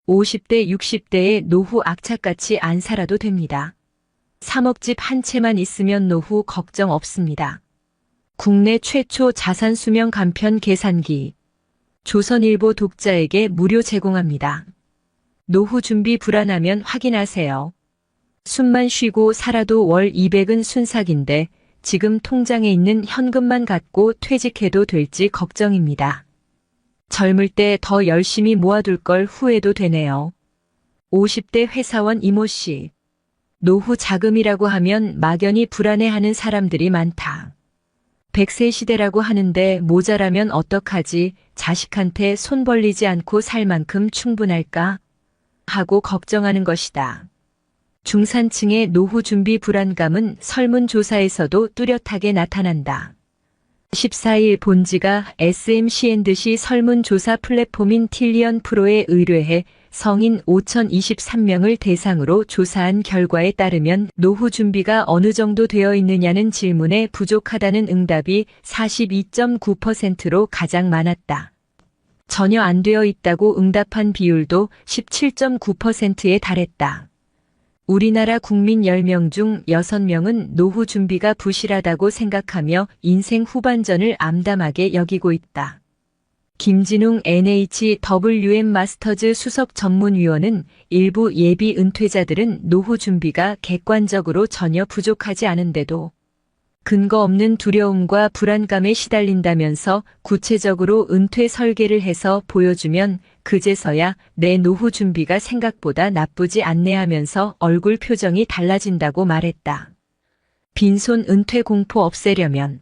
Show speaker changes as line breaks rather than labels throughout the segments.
50대, 60대의 노후 악착같이 안 살아도 됩니다. 3억 집 한 채만 있으면 노후 걱정 없습니다. 국내 최초 자산 수명 간편 계산기. 조선일보 독자에게 무료 제공합니다. 노후 준비 불안하면 확인하세요. 숨만 쉬고 살아도 월 200은 순삭인데 지금 통장에 있는 현금만 갖고 퇴직해도 될지 걱정입니다. 젊을 때 더 열심히 모아둘 걸 후회도 되네요. 50대 회사원 이모 씨. 노후 자금이라고 하면 막연히 불안해하는 사람들이 많다. 100세 시대라고 하는데 모자라면 어떡하지? 자식한테 손 벌리지 않고 살 만큼 충분할까? 하고 걱정하는 것이다. 중산층의 노후 준비 불안감은 설문조사에서도 뚜렷하게 나타난다. 14일 본지가 SMCN듯이 설문조사 플랫폼인 틸리언 프로에 의뢰해 성인 5,023명을 대상으로 조사한 결과에 따르면 노후 준비가 어느 정도 되어 있느냐는 질문에 부족하다는 응답이 42.9%로 가장 많았다. 전혀 안 되어 있다고 응답한 비율도 17.9%에 달했다. 우리나라 국민 10명 중 6명은 노후 준비가 부실하다고 생각하며 인생 후반전을 암담하게 여기고 있다. 김진웅 NHWM 마스터즈 수석 전문위원은 일부 예비 은퇴자들은 노후 준비가 객관적으로 전혀 부족하지 않은데도 근거 없는 두려움과 불안감에 시달린다면서 구체적으로 은퇴 설계를 해서 보여주면 그제서야 내 노후 준비가 생각보다 나쁘지 않네 하면서 얼굴 표정이 달라진다고 말했다. 빈손 은퇴 공포 없애려면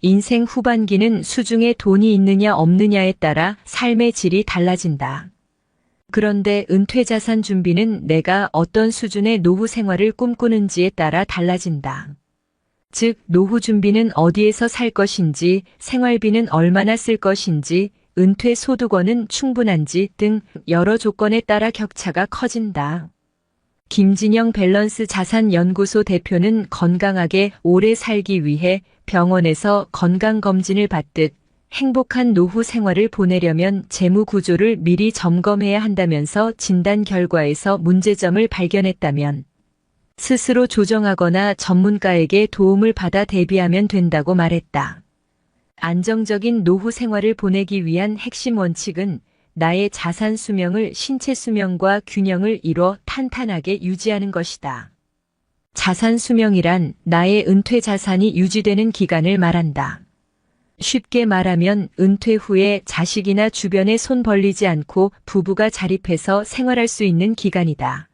인생 후반기는 수중에 돈이 있느냐 없느냐에 따라 삶의 질이 달라진다. 그런데 은퇴 자산 준비는 내가 어떤 수준의 노후 생활을 꿈꾸는지에 따라 달라진다. 즉, 노후 준비는 어디에서 살 것인지, 생활비는 얼마나 쓸 것인지, 은퇴 소득원은 충분한지 등 여러 조건에 따라 격차가 커진다. 김진영 밸런스 자산연구소 대표는 건강하게 오래 살기 위해 병원에서 건강검진을 받듯 행복한 노후 생활을 보내려면 재무 구조를 미리 점검해야 한다면서 진단 결과에서 문제점을 발견했다면 스스로 조정하거나 전문가에게 도움을 받아 대비하면 된다고 말했다. 안정적인 노후 생활을 보내기 위한 핵심 원칙은 나의 자산 수명을 신체 수명과 균형을 이뤄 탄탄하게 유지하는 것이다. 자산 수명이란 나의 은퇴 자산이 유지되는 기간을 말한다. 쉽게 말하면 은퇴 후에 자식이나 주변에 손 벌리지 않고 부부가 자립해서 생활할 수 있는 기간이다.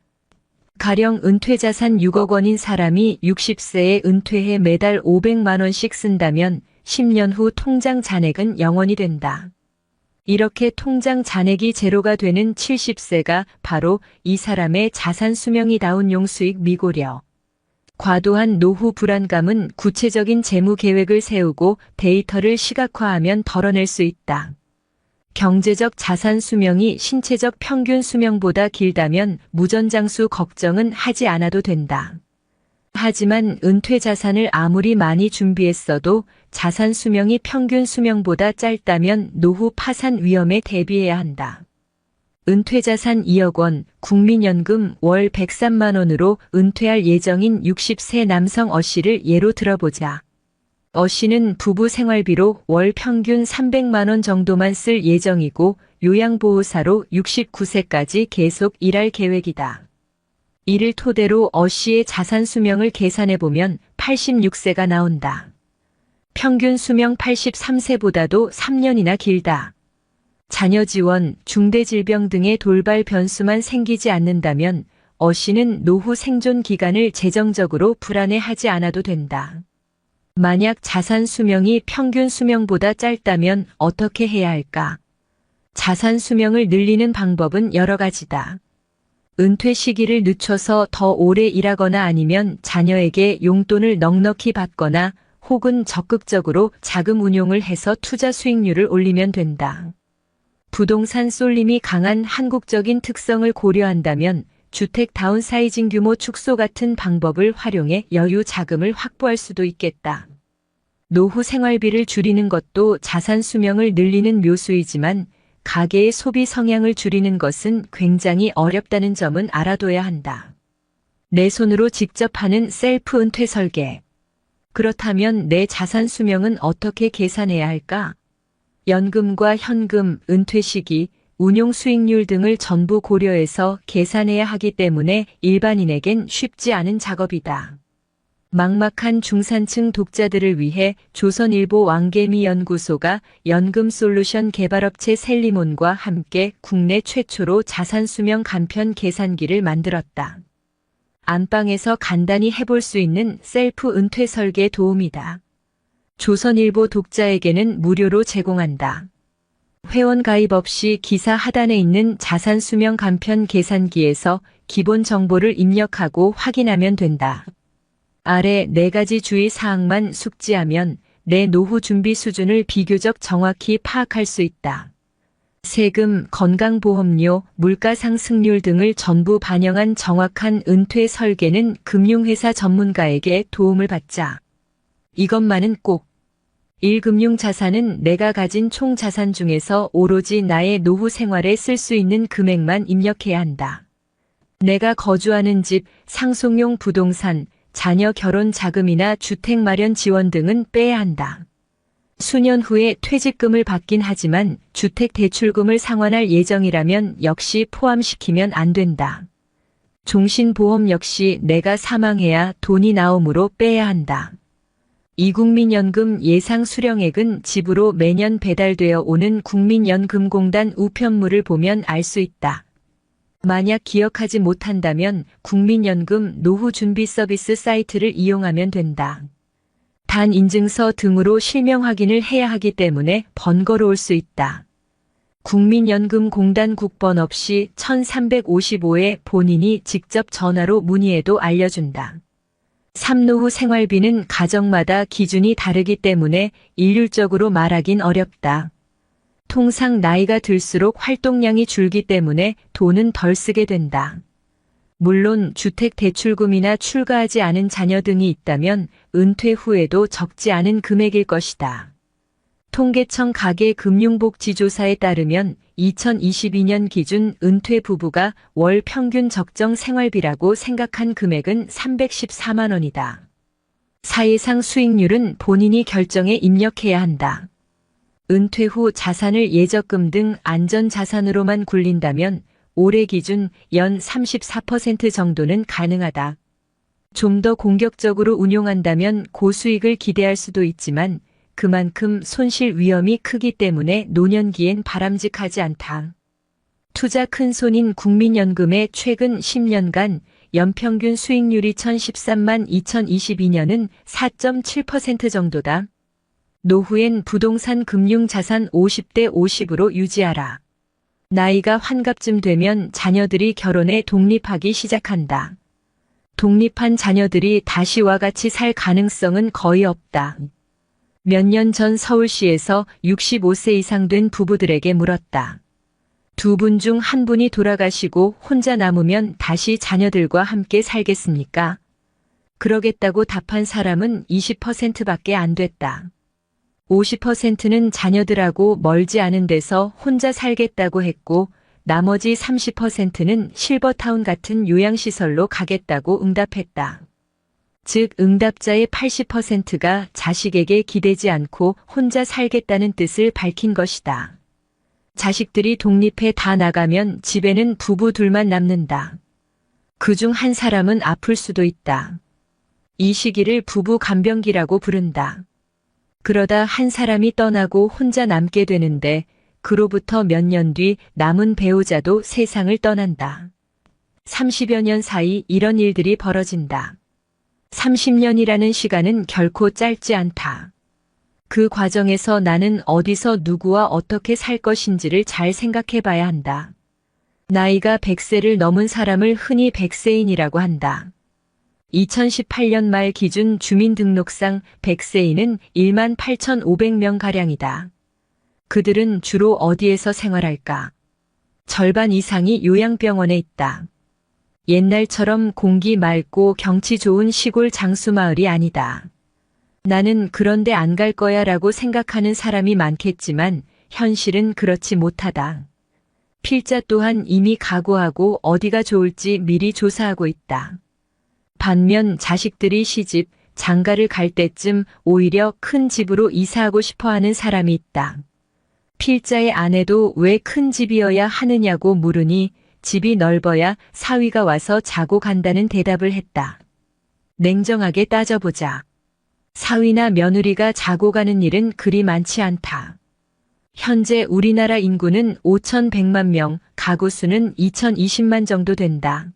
가령 은퇴 자산 6억 원인 사람이 60세에 은퇴해 매달 500만 원씩 쓴다면 10년 후 통장 잔액은 0원이 된다. 이렇게 통장 잔액이 제로가 되는 70세가 바로 이 사람의 자산 수명이다운 용수익 미고려. 과도한 노후 불안감은 구체적인 재무 계획을 세우고 데이터를 시각화하면 덜어낼 수 있다. 경제적 자산 수명이 신체적 평균 수명보다 길다면 무전장수 걱정은 하지 않아도 된다. 하지만 은퇴 자산을 아무리 많이 준비했어도 자산 수명이 평균 수명보다 짧다면 노후 파산 위험에 대비해야 한다. 은퇴 자산 2억 원, 국민연금 월 103만 원으로 은퇴할 예정인 60세 남성 어 씨를 예로 들어보자. 어 씨는 부부 생활비로 월 평균 300만 원 정도만 쓸 예정이고 요양보호사로 69세까지 계속 일할 계획이다. 이를 토대로 어 씨의 자산 수명을 계산해보면 86세가 나온다. 평균 수명 83세보다도 3년이나 길다. 자녀 지원, 중대질병 등의 돌발 변수만 생기지 않는다면 어 씨는 노후 생존 기간을 재정적으로 불안해하지 않아도 된다. 만약 자산 수명이 평균 수명보다 짧다면 어떻게 해야 할까? 자산 수명을 늘리는 방법은 여러 가지다. 은퇴 시기를 늦춰서 더 오래 일하거나 아니면 자녀에게 용돈을 넉넉히 받거나 혹은 적극적으로 자금 운용을 해서 투자 수익률을 올리면 된다. 부동산 쏠림이 강한 한국적인 특성을 고려한다면 주택 다운사이징 규모 축소 같은 방법을 활용해 여유 자금을 확보할 수도 있겠다. 노후 생활비를 줄이는 것도 자산 수명을 늘리는 묘수이지만 가계의 소비 성향을 줄이는 것은 굉장히 어렵다는 점은 알아둬야 한다. 내 손으로 직접 하는 셀프 은퇴 설계. 그렇다면 내 자산 수명은 어떻게 계산해야 할까? 연금과 현금, 은퇴 시기, 운용 수익률 등을 전부 고려해서 계산해야 하기 때문에 일반인에겐 쉽지 않은 작업이다. 막막한 중산층 독자들을 위해 조선일보 왕개미 연구소가 연금 솔루션 개발업체 셀리몬과 함께 국내 최초로 자산 수명 간편 계산기를 만들었다. 안방에서 간단히 해볼 수 있는 셀프 은퇴 설계 도움이다. 조선일보 독자에게는 무료로 제공한다. 회원 가입 없이 기사 하단에 있는 자산 수명 간편 계산기에서 기본 정보를 입력하고 확인하면 된다. 아래 4가지 주의 사항만 숙지하면 내 노후 준비 수준을 비교적 정확히 파악할 수 있다. 세금, 건강보험료, 물가 상승률 등을 전부 반영한 정확한 은퇴 설계는 금융회사 전문가에게 도움을 받자. 이것만은 꼭. 1. 금융자산은 내가 가진 총 자산 중에서 오로지 나의 노후 생활에 쓸 수 있는 금액만 입력해야 한다. 내가 거주하는 집, 상속용 부동산, 자녀 결혼 자금이나 주택 마련 지원 등은 빼야 한다. 수년 후에 퇴직금을 받긴 하지만 주택 대출금을 상환할 예정이라면 역시 포함시키면 안 된다. 종신보험 역시 내가 사망해야 돈이 나오므로 빼야 한다. 이국민연금 예상 수령액은 집으로 매년 배달되어 오는 국민연금공단 우편물을 보면 알 수 있다. 만약 기억하지 못한다면 국민연금 노후준비 서비스 사이트를 이용하면 된다. 단 인증서 등으로 실명 확인을 해야 하기 때문에 번거로울 수 있다. 국민연금공단 국번 없이 1355에 본인이 직접 전화로 문의해도 알려준다. 3. 노후 생활비는 가정마다 기준이 다르기 때문에 일률적으로 말하긴 어렵다. 통상 나이가 들수록 활동량이 줄기 때문에 돈은 덜 쓰게 된다. 물론 주택 대출금이나 출가하지 않은 자녀 등이 있다면 은퇴 후에도 적지 않은 금액일 것이다. 통계청 가계금융복지조사에 따르면 2022년 기준 은퇴 부부가 월 평균 적정 생활비라고 생각한 금액은 314만 원이다. 4 이상 수익률은 본인이 결정해 입력해야 한다. 은퇴 후 자산을 예적금 등 안전자산으로만 굴린다면 올해 기준 연 34% 정도는 가능하다. 좀 더 공격적으로 운용한다면 고수익을 기대할 수도 있지만 그만큼 손실 위험이 크기 때문에 노년기엔 바람직하지 않다. 투자 큰손인 국민연금의 최근 10년간 연평균 수익률이 2013만 2022년은 4.7% 정도다. 노후엔 부동산 금융자산 50대 50으로 유지하라. 나이가 환갑쯤 되면 자녀들이 결혼해 독립하기 시작한다. 독립한 자녀들이 다시와 같이 살 가능성은 거의 없다. 몇 년 전 서울시에서 65세 이상 된 부부들에게 물었다. 2분 중 1분이 돌아가시고 혼자 남으면 다시 자녀들과 함께 살겠습니까? 그러겠다고 답한 사람은 20%밖에 안 됐다. 50%는 자녀들하고 멀지 않은 데서 혼자 살겠다고 했고 나머지 30%는 실버타운 같은 요양시설로 가겠다고 응답했다. 즉 응답자의 80%가 자식에게 기대지 않고 혼자 살겠다는 뜻을 밝힌 것이다. 자식들이 독립해 다 나가면 집에는 부부 둘만 남는다. 그중 한 사람은 아플 수도 있다. 이 시기를 부부 간병기라고 부른다. 그러다 한 사람이 떠나고 혼자 남게 되는데 그로부터 몇 년 뒤 남은 배우자도 세상을 떠난다. 30여 년 사이 이런 일들이 벌어진다. 30년이라는 시간은 결코 짧지 않다. 그 과정에서 나는 어디서 누구와 어떻게 살 것인지를 잘 생각해 봐야 한다. 나이가 100세를 넘은 사람을 흔히 100세인이라고 한다. 2018년 말 기준 주민등록상 100세인은 18,500명가량이다. 그들은 주로 어디에서 생활할까? 절반 이상이 요양병원에 있다. 옛날처럼 공기 맑고 경치 좋은 시골 장수마을이 아니다. 나는 그런데 안 갈 거야 라고 생각하는 사람이 많겠지만 현실은 그렇지 못하다. 필자 또한 이미 각오하고 어디가 좋을지 미리 조사하고 있다. 반면 자식들이 시집, 장가를 갈 때쯤 오히려 큰 집으로 이사하고 싶어 하는 사람이 있다. 필자의 아내도 왜 큰 집이어야 하느냐고 물으니 집이 넓어야 사위가 와서 자고 간다는 대답을 했다. 냉정하게 따져보자. 사위나 며느리가 자고 가는 일은 그리 많지 않다. 현재 우리나라 인구는 5,100만 명, 가구 수는 2,020만 정도 된다.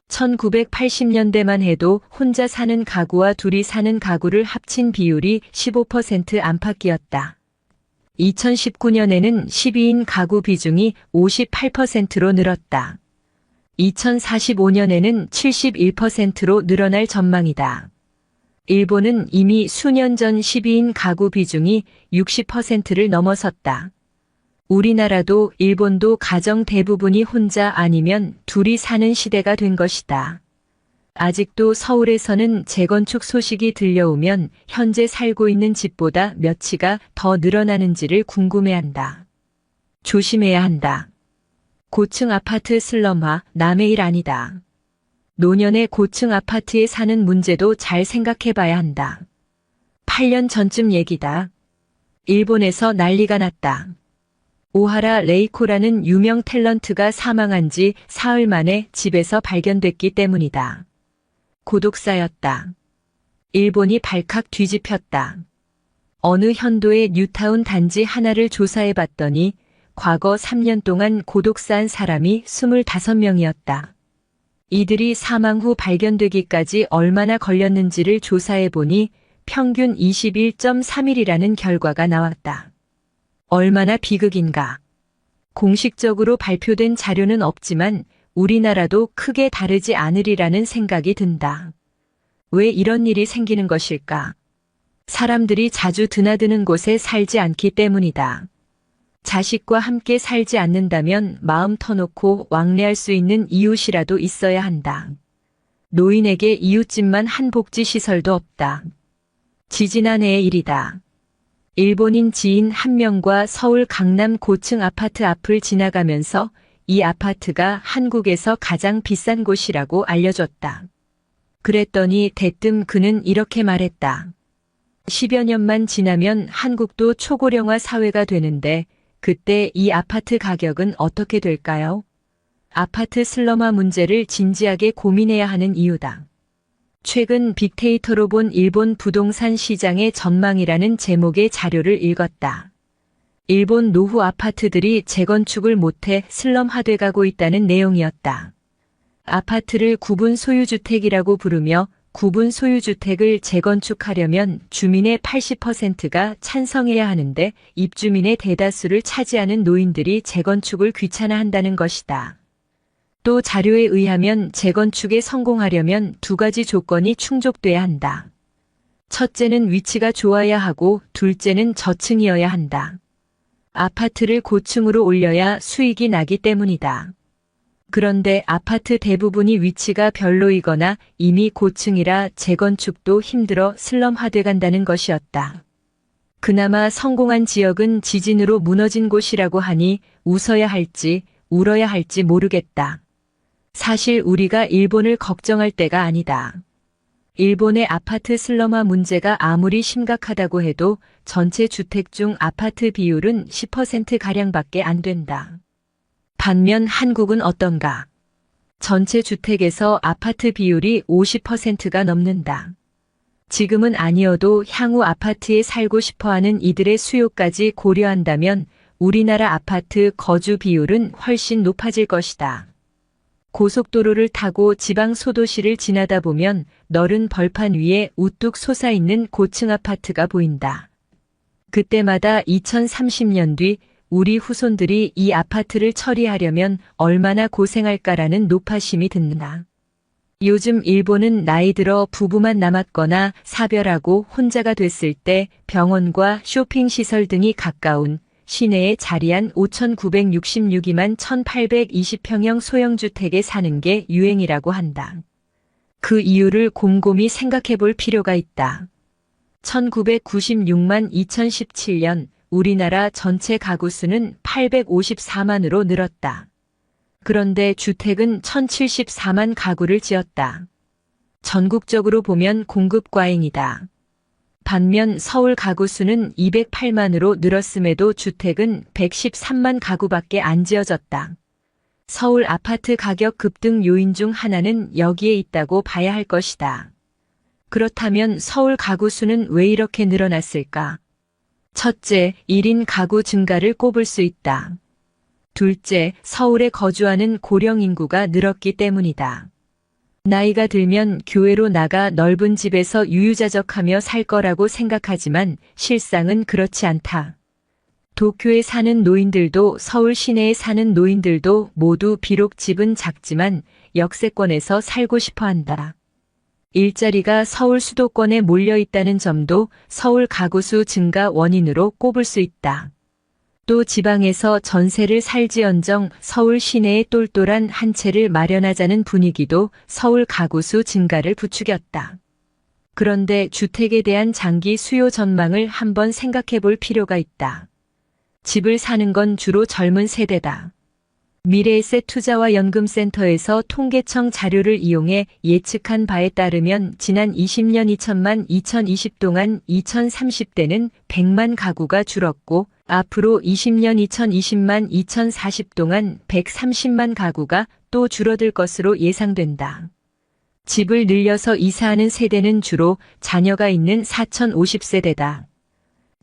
1980년대만 해도 혼자 사는 가구와 둘이 사는 가구를 합친 비율이 15% 안팎이었다. 2019년에는 12인 가구 비중이 58%로 늘었다. 2045년에는 71%로 늘어날 전망이다. 일본은 이미 수년 전 12인 가구 비중이 60%를 넘어섰다. 우리나라도 일본도 가정 대부분이 혼자 아니면 둘이 사는 시대가 된 것이다. 아직도 서울에서는 재건축 소식이 들려오면 현재 살고 있는 집보다 몇 치가 더 늘어나는지를 궁금해한다. 조심해야 한다. 고층 아파트 슬럼화 남의 일 아니다. 노년의 고층 아파트에 사는 문제도 잘 생각해봐야 한다. 8년 전쯤 얘기다. 일본에서 난리가 났다. 오하라 레이코라는 유명 탤런트가 사망한 지 사흘 만에 집에서 발견됐기 때문이다. 고독사였다. 일본이 발칵 뒤집혔다. 어느 현도의 뉴타운 단지 하나를 조사해봤더니 과거 3년 동안 고독사한 사람이 25명이었다. 이들이 사망 후 발견되기까지 얼마나 걸렸는지를 조사해보니 평균 21.3일이라는 결과가 나왔다. 얼마나 비극인가. 공식적으로 발표된 자료는 없지만 우리나라도 크게 다르지 않으리라는 생각이 든다. 왜 이런 일이 생기는 것일까? 사람들이 자주 드나드는 곳에 살지 않기 때문이다. 자식과 함께 살지 않는다면 마음 터놓고 왕래할 수 있는 이웃이라도 있어야 한다. 노인에게 이웃집만 한 복지시설도 없다. 지지난해의 일이다. 일본인 지인 한 명과 서울 강남 고층 아파트 앞을 지나가면서 이 아파트가 한국에서 가장 비싼 곳이라고 알려줬다. 그랬더니 대뜸 그는 이렇게 말했다. 10여 년만 지나면 한국도 초고령화 사회가 되는데 그때 이 아파트 가격은 어떻게 될까요? 아파트 슬럼화 문제를 진지하게 고민해야 하는 이유다. 최근 빅데이터로 본 일본 부동산 시장의 전망이라는 제목의 자료를 읽었다. 일본 노후 아파트들이 재건축을 못해 슬럼화돼 가고 있다는 내용이었다. 아파트를 구분 소유주택이라고 부르며 구분 소유주택을 재건축하려면 주민의 80%가 찬성해야 하는데 입주민의 대다수를 차지하는 노인들이 재건축을 귀찮아한다는 것이다. 또 자료에 의하면 재건축에 성공하려면 두 가지 조건이 충족돼야 한다. 첫째는 위치가 좋아야 하고 둘째는 저층이어야 한다. 아파트를 고층으로 올려야 수익이 나기 때문이다. 그런데 아파트 대부분이 위치가 별로이거나 이미 고층이라 재건축도 힘들어 슬럼화돼 간다는 것이었다. 그나마 성공한 지역은 지진으로 무너진 곳이라고 하니 웃어야 할지 울어야 할지 모르겠다. 사실 우리가 일본을 걱정할 때가 아니다. 일본의 아파트 슬럼화 문제가 아무리 심각하다고 해도 전체 주택 중 아파트 비율은 10%가량밖에 안 된다. 반면 한국은 어떤가? 전체 주택에서 아파트 비율이 50%가 넘는다. 지금은 아니어도 향후 아파트에 살고 싶어하는 이들의 수요까지 고려한다면 우리나라 아파트 거주 비율은 훨씬 높아질 것이다. 고속도로를 타고 지방 소도시를 지나다 보면 너른 벌판 위에 우뚝 솟아있는 고층 아파트가 보인다. 그때마다 2030년 뒤 우리 후손들이 이 아파트를 처리하려면 얼마나 고생할까라는 노파심이 든다. 요즘 일본은 나이 들어 부부만 남았거나 사별하고 혼자가 됐을 때 병원과 쇼핑시설 등이 가까운 시내에 자리한 5,966이만 1,820평형 소형주택에 사는 게 유행이라고 한다. 그 이유를 곰곰이 생각해 볼 필요가 있다. 1996만 2017년 우리나라 전체 가구 수는 854만으로 늘었다. 그런데 주택은 1074만 가구를 지었다. 전국적으로 보면 공급 과잉이다. 반면 서울 가구 수는 208만으로 늘었음에도 주택은 113만 가구밖에 안 지어졌다. 서울 아파트 가격 급등 요인 중 하나는 여기에 있다고 봐야 할 것이다. 그렇다면 서울 가구 수는 왜 이렇게 늘어났을까? 첫째, 1인 가구 증가를 꼽을 수 있다. 둘째, 서울에 거주하는 고령 인구가 늘었기 때문이다. 나이가 들면 교외로 나가 넓은 집에서 유유자적하며 살 거라고 생각하지만 실상은 그렇지 않다. 도쿄에 사는 노인들도 서울 시내에 사는 노인들도 모두 비록 집은 작지만 역세권에서 살고 싶어 한다. 일자리가 서울 수도권에 몰려 있다는 점도 서울 가구수 증가 원인으로 꼽을 수 있다. 또 지방에서 전세를 살지언정 서울 시내에 똘똘한 한 채를 마련하자는 분위기도 서울 가구수 증가를 부추겼다. 그런데 주택에 대한 장기 수요 전망을 한번 생각해 볼 필요가 있다. 집을 사는 건 주로 젊은 세대다. 미래에셋 투자와 연금센터에서 통계청 자료를 이용해 예측한 바에 따르면 지난 20년 2천만 2020 동안 2030대는 100만 가구가 줄었고 앞으로 20년 2020만 2040 동안 130만 가구가 또 줄어들 것으로 예상된다. 집을 늘려서 이사하는 세대는 주로 자녀가 있는 4050세대다.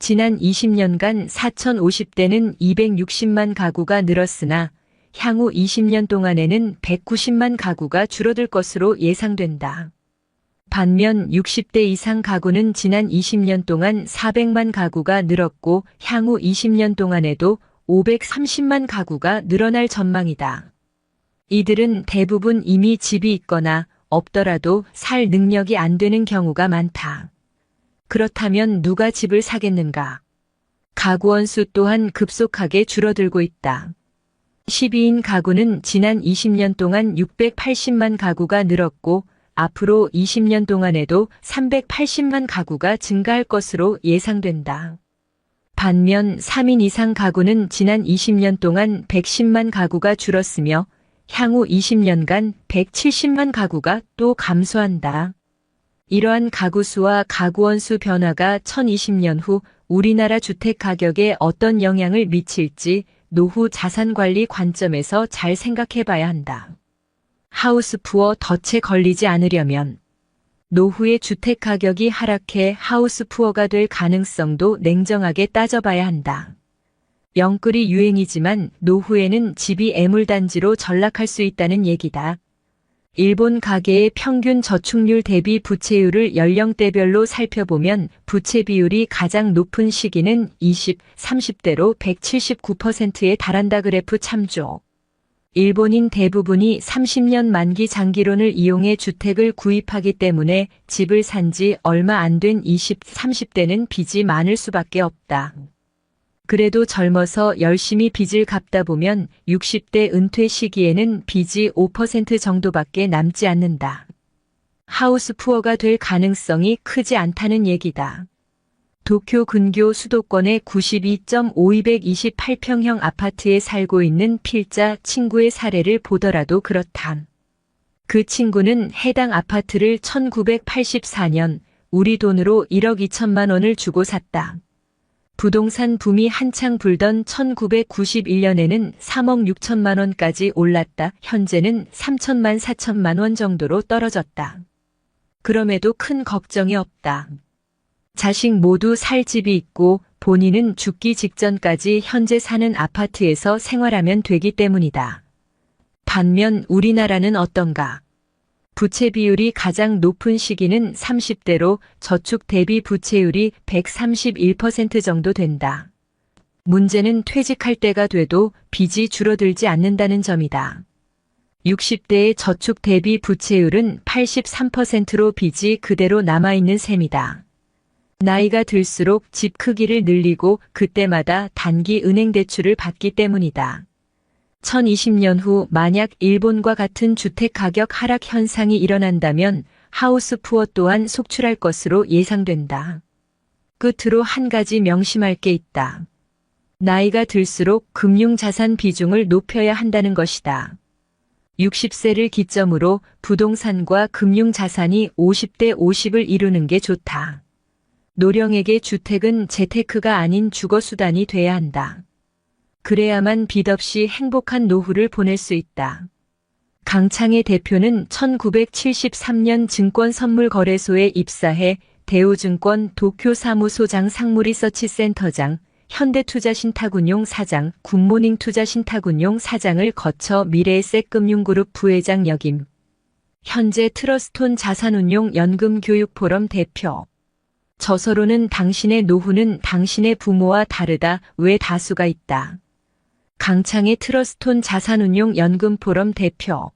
지난 20년간 4050대는 260만 가구가 늘었으나 향후 20년 동안에는 190만 가구가 줄어들 것으로 예상된다. 반면 60대 이상 가구는 지난 20년 동안 400만 가구가 늘었고 향후 20년 동안에도 530만 가구가 늘어날 전망이다. 이들은 대부분 이미 집이 있거나 없더라도 살 능력이 안 되는 경우가 많다. 그렇다면 누가 집을 사겠는가? 가구원 수 또한 급속하게 줄어들고 있다. 12인 가구는 지난 20년 동안 680만 가구가 늘었고 앞으로 20년 동안에도 380만 가구가 증가할 것으로 예상된다. 반면 3인 이상 가구는 지난 20년 동안 110만 가구가 줄었으며 향후 20년간 170만 가구가 또 감소한다. 이러한 가구 수와 가구원 수 변화가 2020년 후 우리나라 주택 가격에 어떤 영향을 미칠지 노후 자산관리 관점에서 잘 생각해 봐야 한다. 하우스푸어 덫에 걸리지 않으려면 노후에 주택 가격이 하락해 하우스푸어가 될 가능성도 냉정하게 따져봐야 한다. 영끌이 유행이지만 노후에는 집이 애물단지로 전락할 수 있다는 얘기다. 일본 가계의 평균 저축률 대비 부채율을 연령대별로 살펴보면 부채 비율이 가장 높은 시기는 20, 30대로 179%에 달한다. 그래프 참조. 일본인 대부분이 30년 만기 장기론을 이용해 주택을 구입하기 때문에 집을 산 지 얼마 안 된 20, 30대는 빚이 많을 수밖에 없다. 그래도 젊어서 열심히 빚을 갚다 보면 60대 은퇴 시기에는 빚이 5% 정도밖에 남지 않는다. 하우스푸어가 될 가능성이 크지 않다는 얘기다. 도쿄 근교 수도권의 92.5228평형 아파트에 살고 있는 필자 친구의 사례를 보더라도 그렇다. 그 친구는 해당 아파트를 1984년 우리 돈으로 1억 2천만 원을 주고 샀다. 부동산 붐이 한창 불던 1991년에는 3억 6천만 원까지 올랐다. 현재는 3천만 4천만 원 정도로 떨어졌다. 그럼에도 큰 걱정이 없다. 자식 모두 살 집이 있고 본인은 죽기 직전까지 현재 사는 아파트에서 생활하면 되기 때문이다. 반면 우리나라는 어떤가? 부채 비율이 가장 높은 시기는 30대로 저축 대비 부채율이 131% 정도 된다. 문제는 퇴직할 때가 돼도 빚이 줄어들지 않는다는 점이다. 60대의 저축 대비 부채율은 83%로 빚이 그대로 남아있는 셈이다. 나이가 들수록 집 크기를 늘리고 그때마다 단기 은행 대출을 받기 때문이다. 2020년 후 만약 일본과 같은 주택 가격 하락 현상이 일어난다면 하우스푸어 또한 속출할 것으로 예상된다. 끝으로 한 가지 명심할 게 있다. 나이가 들수록 금융자산 비중을 높여야 한다는 것이다. 60세를 기점으로 부동산과 금융자산이 50대 50을 이루는 게 좋다. 노령에게 주택은 재테크가 아닌 주거수단이 돼야 한다. 그래야만 빚 없이 행복한 노후를 보낼 수 있다. 강창의 대표는 1973년 증권선물거래소에 입사해 대우증권 도쿄사무소장 상무리서치센터장, 현대투자신탁운용 사장, 굿모닝 투자신탁운용 사장을 거쳐 미래에셋금융그룹 부회장 역임. 현재 트러스톤 자산운용 연금교육포럼 대표. 저서로는 당신의 노후는 당신의 부모와 다르다 왜 다수가 있다. 강창의 트러스톤 자산운용 연금포럼 대표.